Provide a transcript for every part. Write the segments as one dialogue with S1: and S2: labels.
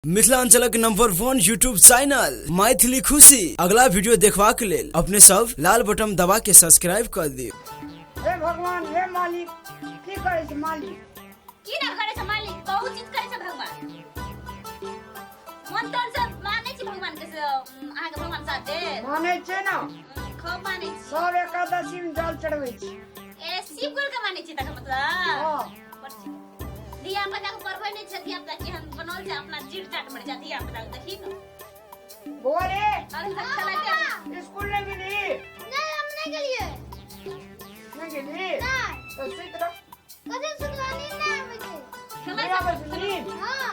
S1: मिथिलांचलक number 1 YouTube channel Maithili खुशी अगला वीडियो देखबाक लेल अपने सब लाल बटन दबा के सब्सक्राइब कर दियौ।
S2: हे भगवान हे मालिक की करे छै मालिक
S3: की ना करे छै मालिक बहुत चीज करे छै भगवान मन तन से माने छै भगवान के आहा के भगवान साथ दे
S2: माने छै ना
S3: खूब माने छै
S2: सब एकादशी में जल चढ़बै छै
S3: ए शिव गुरु के माने छै तक मतलब हां दिया पता को परबै नै छै दिया पता केहन बनल छै अपना जीट चाट मर जा दिया पता देखी न
S2: बोले
S3: अरे चला दे
S2: स्कूल नहीं गेली
S3: नहीं हम नहीं गेलिए
S2: नहीं गेली
S3: नहीं
S2: तो सुत रह
S3: कदे सुनवानी नहीं आवे छै
S2: हमरा बसली
S3: हां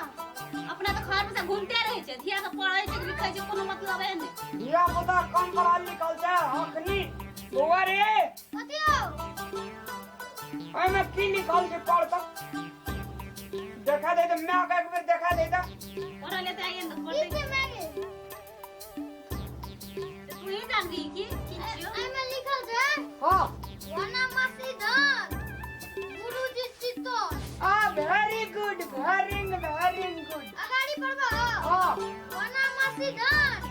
S3: अपना तो घर में से घूमते रहे छै धिया के पढ़ै छै लिखै छै कोनो मतलब है नै
S2: धिया पुता कम पढ़ा लिखल छै अखनी बौआ रे
S3: कतियो
S2: ओय में की लिखल छै पढ़ तक देखा दे तो मैं का एक बार देखा दे तो
S3: पढ़ा लेते आइए न पढ़ते की मांगे तू ही जान दी की आई में लिखल छै
S2: हां
S3: वना मसीदन गुरुजी चित्तो
S2: वेरी गुड वेरी गुड
S3: अगाड़ी पढ़बो
S2: हां
S3: वना मसीदन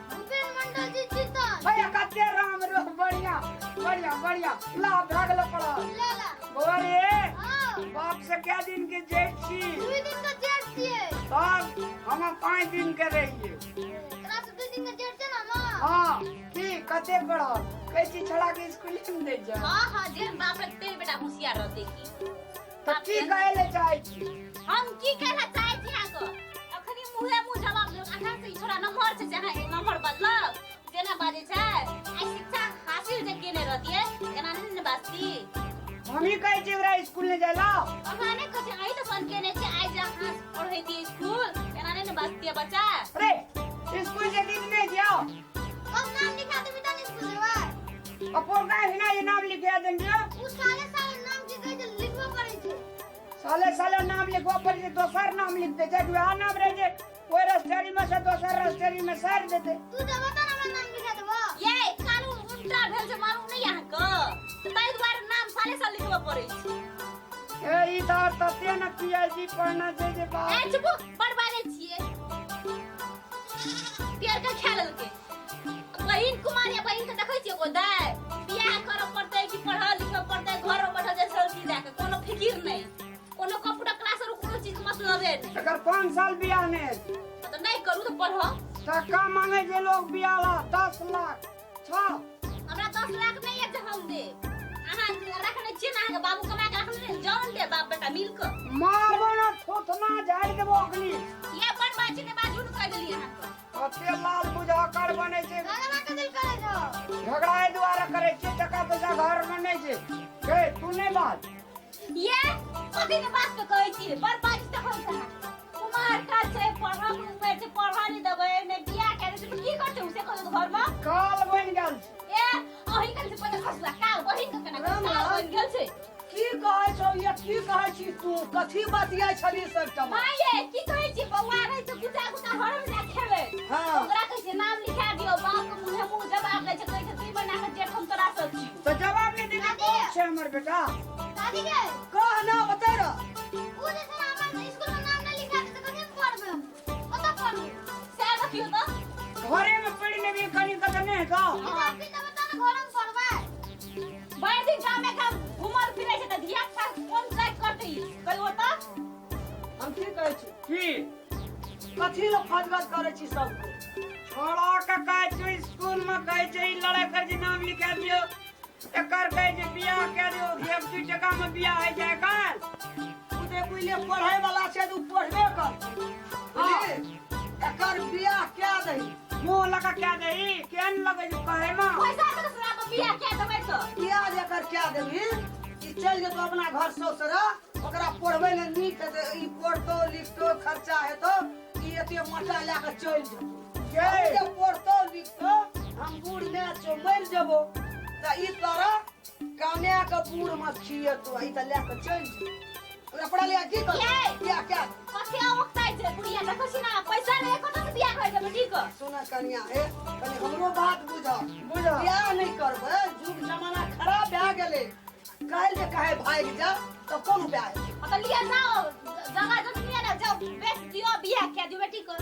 S3: भूपेन मंडल जी चित्तो
S2: भैया कते राम रो बढ़िया बढ़िया बढ़िया ला भागल पड़ा
S3: ला ला
S2: बौआ रे
S3: हां
S2: बाप से क्या दिन के जेठ छी
S3: 2 दिन का जेठ छिए
S2: तब हम 5 दिन के रहिए
S3: तोरा से 2 दिन का जेठ छै ना मां
S2: हां की कते बड़ा कैसी छड़ा के स्कूल में दे जा
S3: हां हां जे बाप रे तेरे बेटा होशियार रहते की
S2: तो की कहे ले चाहे छी
S3: हम की कहला चाहे छी आको अखनी मुहे मुंह जवाब दे आधा से छोरा नंबर छै जहां नंबर बदल जेना बाजे छै आई शिक्षा हासिल जे केने रहतिए एना नहीं ने बास्ती
S2: हम ही कहे छी ओरा स्कूल में जाला
S3: अहाने कहे आई तो बन केने छै आई जा हां पढ़ैती स्कूल एना नहीं ने बास्ती बच्चा
S2: अरे स्कूल से दिन में जाओ
S3: कब नाम लिखा देबी त स्कूल में
S2: अपोर का हिना ये नाम लिखा देंगे
S3: उ साले साले नाम की कहे लिखबो करे छै
S2: साले साले नाम लिखवा पर दोसर नाम लिख दे जे वह नाम रह जे कोई रस्तेरी में से दोसर रस्तेरी में सार देते
S3: तू जब बता ना हमरा नाम लिखा देबो ये कानून उल्टा भेल छै मालूम नहीं यहाँ को तो ताई द्वारा नाम साले साले लिखबो पड़े छै
S2: ए इधर तते न पीएचडी पढ़ना छै जे बाप
S3: ए चुप बड़बारे छिए प्यार का ख्याल के बहिन कुमार या बहिन के देखै छिए को दाय बियाह करब पड़तै कि पढ़ा लिखब पड़तै घर में बैठल जे सलती जाके कोनो फिकिर नहीं कोनो कंप्यूटर क्लास और कोनो चीज मतलब है नहीं
S2: अगर 5 साल बियाह ने
S3: तो नहीं करू तो पढ़ो
S2: टका मांगे जे लोग बियाह ला 10 लाख छ
S3: हमरा 10 लाख नहीं है जे हम दे अहाँ रखने छिए ना के बाबू कमा के रखने जान दे बाप बेटा मिल के
S2: मारबो ना थोथना झाड़ देबो अखनी
S3: ये बड़ बाजी ने बाजू न कह देली अहाँ को
S2: अते लाल बुझा कर बने छै
S3: झगड़ा के दिल करे जो
S2: झगड़ा द्वारा करे छै टका पैसा घर में नहीं छै के तू नहीं बात
S3: ये कथी के बात पे कहै छी बड़ बाजी त होई कहा कुमार का छै पढ़ा में छै पढ़ा नहीं देबै ने बियाह करे छै की करते उसे कहै घर में
S2: काल बन गेल
S3: ए ओही करे से पहिले खसला काल बहिन के केना काल बन गेल छै
S4: की कहै छौ ये की कहै छी तू कथी बतियाय छली सबटा
S3: मां ये की कहै छी बौआ रहे छै गुटा गुटा घर में जा खेले
S4: हां
S3: ओकरा कहै छै नाम लिखा दियो बाप के मुंह मुंह जवाब दै छै कहै छै ती बना के जेठ हम तोरा सब छी
S2: तो जवाब नहीं देना कौन छै हमर बेटा
S3: दादी के
S4: कह ना बता रे
S3: उ जे छै हमर स्कूल में नाम नहीं लिखा दे तो कथि पढ़बे ओता पढ़ू से देखियो तो
S2: घरे में पढ़ने भी कहीं कत नहीं का
S3: दादी त बता ना घर में पढ़बे बड़ दिन गांव में काम घुमल फिरै छै त धिया खा कोन ट्राई करतै कहियो त
S4: हम की कहै छी
S2: की
S4: कथी लो फजगत करै छी सब
S2: छोड़ा के कहे छै स्कूल में कहे छै ई लड़ाई कर जे नाम लिखा दियो एकर कहे जे बियाह के दियो एक 2 टका में बियाह है जाय काल
S4: तू दे पहिले पढ़ै वाला छै तू पढ़बे कर हां एकर बियाह क्या दही
S2: मुंह लगा क्या दे केन लगे जो कहे में
S3: पैसा के सुना के बियाह के देबै तो
S4: बियाह एकर क्या देबी ई चल जेतो अपना घर ससुरा ओकरा पढ़बै ले नीक ई पढ़तो लिखतो खर्चा हेतो ई एते मोटा ला के चल जेतो जे पढ़तो लिखतो हम बूढ़ में छो मर जबो त ई तरह काने के बूढ़ मत खियतो ई त ले के चल जे ओकरा पढ़ा ले की कर बियाह क्या
S3: कथि आवकताइ छै बुढ़िया देखो छी ना पैसा रे कत से बियाह कर देबै ठीक
S4: सुना कन्या हे कनी हमरो बात बुझ
S2: बुझा
S4: बियाह नहीं करबे जुग जमाना खराब भए गेलै काल जे कहे भाग जा तो कौन उपाय है?
S3: तो लिया जाओ जगह जमीन लिया ना जाओ बेच दियो बियाह किया दियो बेटी को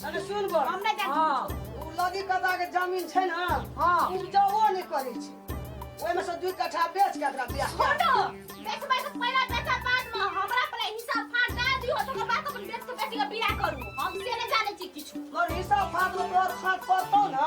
S4: अरे सुन बो
S3: हम नहीं जानते
S2: हाँ
S3: कुछो।
S4: उ लदी कदा के जमीन छै ना
S2: हाँ।
S4: उपजाओ नहीं करे छै ओय में से 2 कट्ठा बेच के एकरा बियाह कर
S3: छोड़ो बेच भाई तो पहला बेचा बाद में हमरा पर हिसाब फाड़ दे दियो तो बात अपन बेच के बेटी का बियाह करू हम से नहीं जाने छी किछु
S4: मोर हिसाब फाट में तोर फाट पड़तो ना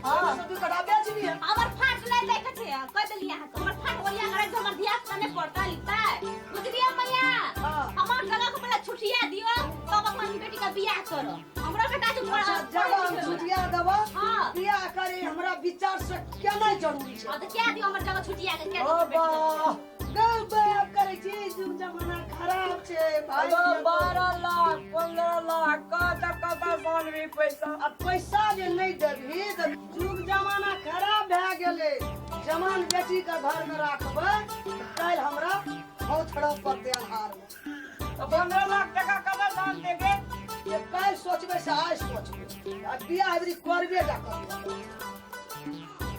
S4: हां से 2 कट्ठा बेच दिए
S3: हमर फाट ले देखे छे कह देलिया है हमर फाट बोलिया करे जो हमर धिया करने पड़ता लिखता है बुझलिए मैया
S4: हाँ।
S3: हमर जगह को पहले छुटिया दियो तब अपन बेटी का बियाह करो हमरा बेटा जो
S4: अच्छा जगह हम छुटिया देबो
S3: हाँ।
S4: बियाह करे हमरा विचार से केना जरूरी छै
S3: हां तो क्या दियो हमर जगह छुटिया के क्या
S4: ओ
S3: दियो
S4: बा गल बात करे छी जुग जमाना खराब छै भाई
S2: अगर 12 लाख 15 लाख कता साल भी पैसा
S4: अब पैसा जे नहीं देबही त जुग जमाना खराब भए गेलै जवान बेटी के घर में राखबै काल हमरा हौथड़ा पड़ते अन्हार में
S2: तो 15 लाख टका कदा दान देगे
S4: ये काल सोचबै से आज सोचबै आ बियाह अबरी करबे जा करबै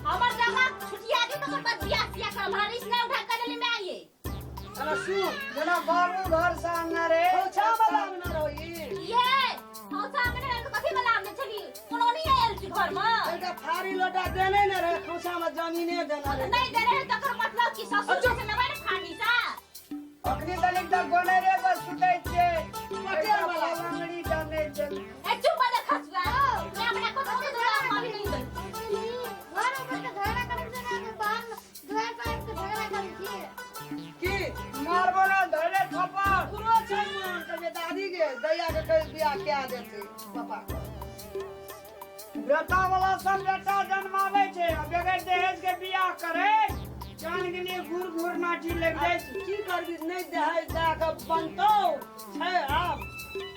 S3: हमर जगह छुटिया दियो तो बाद बियाह किया कर हमरा रिस नहीं उठा कर ले मैं आइए
S4: अरे सुन
S2: जना बाबू घर सामने रे
S4: खोछा वाला न रही
S3: ये हम सामने तो कथि में लाभ नहीं चली कोनो नहीं आयल छी घर में
S4: एकटा फारी लोटा देने न रहे खोछा में जमीने देना रहे
S3: नहीं दे रहे तकर मतलब कि ससुर से लेबै ने फाड़ी सा
S2: अखनी तनिक तक गोने रे बस छुटै छे
S4: पटेल वाला
S2: लंगड़ी जाने छे
S3: ए चुप बजा खसुआ मैं अपना को तो दूर मारी नहीं दे
S5: घर ऊपर के झगड़ा करे से ना के बाहर द्वार पर के झगड़ा करे छी
S4: की
S2: मारबो ना धरे थप्पड़
S4: पूरा छै मन के दादी के दैया के कह बियाह क्या देते पापा
S2: बेटा वाला सब बेटा जन्मावे छे बगैर दहेज के बियाह करे जान के लिए घूर नाची लग जाए छे
S4: की करबी नहीं देहाई जा के बनतो छै आब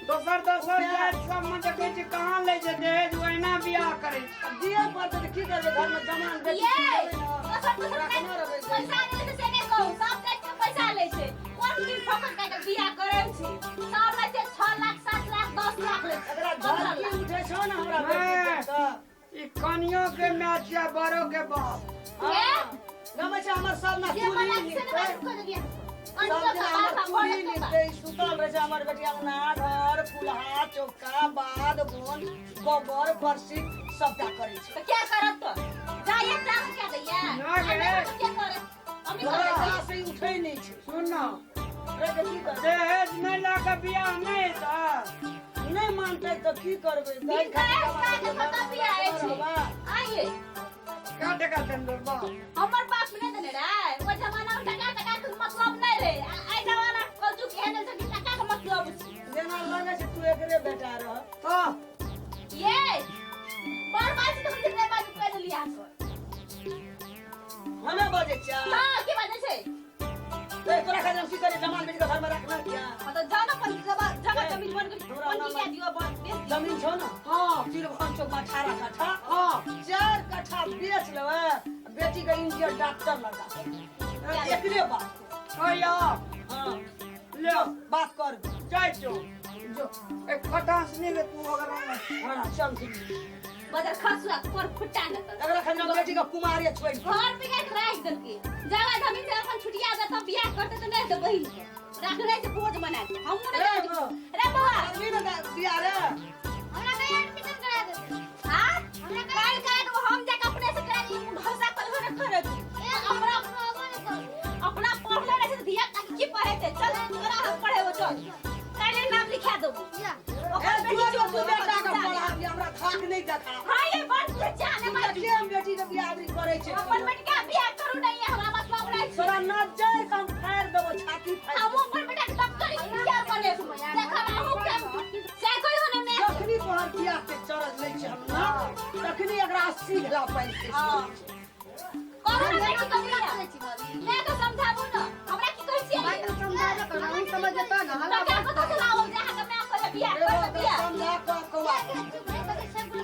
S2: दोसर जात सब में देखे छे कहां ले जे दहेज ओहिना बियाह करे छे
S4: दिए पड़ते त की करबे घर में जमान बेटी
S3: ये
S4: देबै ना
S3: तो सब कुछ
S4: रखना
S3: पैसा
S4: रहबै
S3: ले से ने को सब के पैसा ले छे कोन दिन फकट के बियाह करे छी सब ले छे 6 लाख 7 लाख 10 लाख ले
S4: एकरा झलकी उठे छौ ना हमरा बेटी के
S2: ई कनियो के मैच या बड़ो के बाप
S3: ये
S4: गमे छै हमर सब ना
S3: ये
S4: पूरी
S3: वाला से
S4: निकते
S3: बात कर दिया
S4: सब दिन हमर पूरी निकते सुतल रहे छै हमर बेटी अंगना घर फुलहा चौका बाद बोन गोबर परसी सबटा करे छै
S3: तो क्या करत तो जाए काम क्या दैया
S2: ना गे।
S3: क्या करे हम
S4: तोरा
S3: करे
S4: हाथ से उठे नहीं छै
S2: सुन ना
S4: रे के की करबे
S2: दहेज नहीं ला के बियाह नहीं था
S4: नहीं मानते तो की करबे दाई
S3: का के पता भी आए छी आइए
S2: क्या टका देंदर बाप
S3: हमर बाप ने देने रे वो जमाना में टका के मतलब नहीं रे आई जमाना कजू के ने से टका के मतलब छी
S4: जेना लगे छै तू एकरे बेटा रह
S2: तो
S3: ये बार बार तो कितने बार कर लिया
S4: हमें बजे चा
S3: हां की बात है
S4: ए तोरा खातिर की करे जमान बेटी के घर में रखना क्या
S3: तो जाना पर जगह जमीन बन गई कौन की क्या दियो बेच दियो
S4: जमीन छौ ना हां फिर हम चौक में 18 कट्ठा हां 4 कट्ठा बेच लेबै बेटी के इंजीनियर डॉक्टर लगा एकरे बात
S2: आया
S4: हां
S2: ले
S4: बात कर
S2: जाय जो
S4: जो
S2: एक खटास नहीं ले तू अगर
S4: हां चल ठीक
S3: बदर खसुआ पर फुटा न कर
S4: अगर खातिर बेटी के कुमारी छोड़
S3: घर पे के राख दल के जगह जमीन से अपन छुटिया दे तब बियाह करते तो नहीं तो बहिन राख रहे से बोझ बना के हम
S4: रे
S3: रे बउआ
S4: आदमी ना बिया रे
S5: हमरा के एडमिशन करा दे
S3: हां हमरा काल काल हम जाके अपने से करा दी भरोसा पर घर करे
S5: ए हमरा
S3: अपना पढ़ले रहे से धिया की पढ़े थे चल तोरा हम पढ़े हो चल काले नाम लिखा दो
S5: या
S4: ए तू जो बेटा के पढ़ा दी हमरा थाक नहीं देखा
S3: हां ये बात तो जाने मत
S4: के हम बेटी के बियाह आदमी करे छै
S3: अपन बेटी का बियाह करू नहीं है हमरा मतलब नहीं है
S4: तोरा नजर कम फाड़ देबो छाती फाड़
S3: हम अपन बेटा के डॉक्टर क्या बने देखा हम के से कोई होने में
S4: जखनी तोहर बियाह के चरज लै छै हम ना तखनी एकरा 80 घला पाइ छै
S3: कौन बेटी को बियाह मैं तो समझाबू ना हमरा की कहै छियै
S5: भाई तो समझा दे कर हम समझ जता ना
S3: तो क्या पता चलाओ जा के मैं कर बियाह कर बियाह
S4: समझा कर कौआ
S5: सब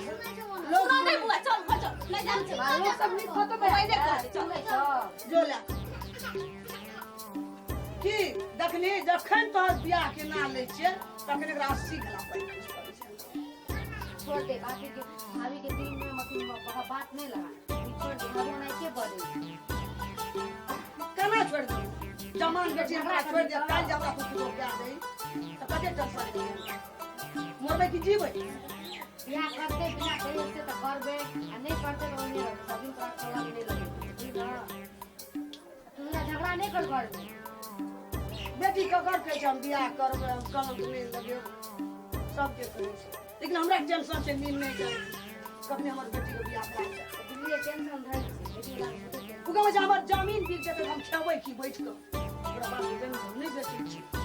S5: सुनै छै वो
S3: लोग नहीं बुआ चल चल नहीं जान छै
S5: भाई सब नहीं खत्म
S3: मैं दे कर चल
S4: जो ला की देखनी जखन तोहर बियाह के ना लै छियै तखन एकरा 80 घला पाइ छै
S5: छोड़ दे भाभी के दिन में मशीन में बात नहीं लगा छोड़ दे हम नहीं के बोले
S4: केना छोड़ दे जमान बेटी हमरा छोड़ दे काल जे हमरा कुछ क्या दे तो कते टेंशन ले मोरबे की जीवे
S5: बियाह करते बिना कहे से तो करबे आ नहीं करते तो नहीं सभी का थोड़ा भी नहीं लगे ठीक है तू झगड़ा नहीं कर
S4: बेटी का कर के हम बियाह करबे हम कलम नहीं लगे सब के कहे लेकिन हमरा टेंशन से नींद नहीं जाए कभी हमर बेटी के बियाह करा
S5: ये टेंशन धर लेकिन
S4: उगा हमर जमीन बिक जेते हम खेबै की बैठ के ओकरा बाद जमीन नहीं बेचै छी